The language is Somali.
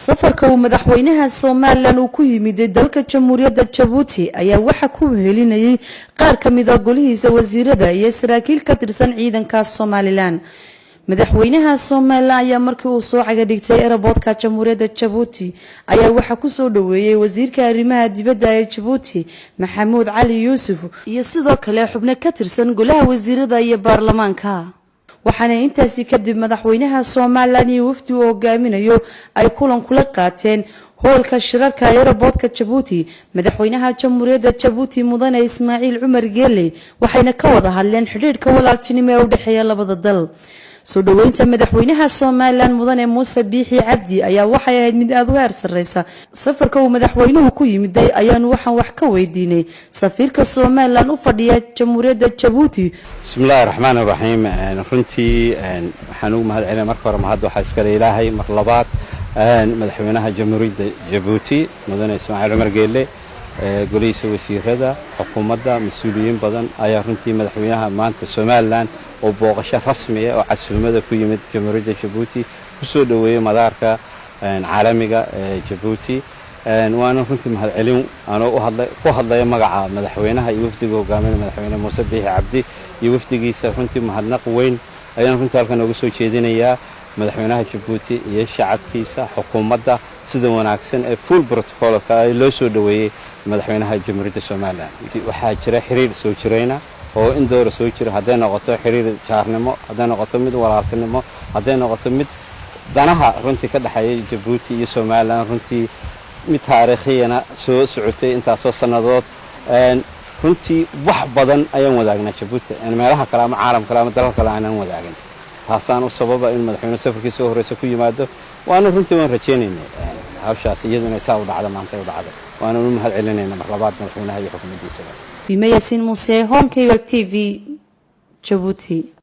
safarka uu madaxweynaha Soomaaliland uu ku yimid dalka Jamhuuriyadda Djibouti ayaa waxa ku helinayay qaar kamid ah golihiisa wasiirada iyo saraakiil ka tirsan ciidanka Soomaaliland. madaxweynaha Soomaaliland ayaa markii uu soo caga dhigtay airportka Jamhuuriyadda Djibouti ayaa waxa ku soo dhaweeyay wasiirka arrimaha dibadda ee Djibouti Maxamuud Cali Yuusuf iyo sidoo kale xubno ka tirsan golaha wasiirada iyo baarlamaanka. waxaana intaasi kadib madaxweynaha Soomaaliland iyo wafdi uu hogaaminayo ay kulan kula qaateen hoolka shirarka airportka Djibouti madaxweynaha Jamhuuriyadda Djibouti mudane Ismaaciil Cumar Geele waxayna ka wada hadleen xiriirka walaaltinimo ee u dhaxeeya labada dal. soo dhaweynta madaxweynaha Soomaaliland mudane Muuse Biixi Cabdi ayaa waxay ahayd mid aad u heer sareysa. safarka uu madaxweynuhu ku yimid ayaan waxaan wax ka weydiinay safiirka Soomaaliland u fadhiya Jamhuuriyadda Djibouti. Bismillahir Rahmanir Rahim. runtii waxaan ugu mahadcelinayaa marka hore mahad waxa iska leeyahay mar labaad madaxweynaha Jamhuuriyadda Djibouti mudane Ismaaciil Cumar Geele golihiisa wasiirada xukuumadda mas'uuliyiin badan ayaa runtii madaxweynaha maanta Soomaaliland oo booqasho rasmi ah oo casuumada ku yimid Jamhuuriyadda Djibouti ku soo dhaweeyay madaarka caalamiga ee Djibouti waana runtii mahadcelin ku hadlay magaca madaxweynaha iyo wafdiga hogaaminaya madaxweyne Muuse Biixi Cabdi iyo wafdigiisa runtii mahadnaq weyn ayaan runtii halkan uga soo jeedinayaa madaxweynaha Djibouti iyo shacabkiisa xukuumadda sida wanaagsan ee full protocol ka loo soo dhaweeyay madaxweynaha Jamhuuriyadda Soomaaliland. waxaa jira xiriir soo jireyna oo in door soo jira haday noqoto xiriir jaarnimo haday noqoto mid walaaltinimo haday noqoto mid danaha runtii ka dhaxeeya Djibouti iyo Soomaaliland runtii mid taariikhiyana soo socotay intaasoo sanadood runtii wax badan ayaan wadaagnaa Djibouti meelaha kale ama caalamka kale ama dalka kale aan wadaagin taasaan u sababa in madaxweynaha safarkiisa soo horeysa ku yimaado waana runtii waan rajaynaynaa hawshaas iyaduna saa u dhacdo maanta u dhacdo waana u mahadcelinaynaa mar labaad madaxweynaha iyo xukuumaddiisa. Yasin Muuse, Home Cable TV, Djibouti.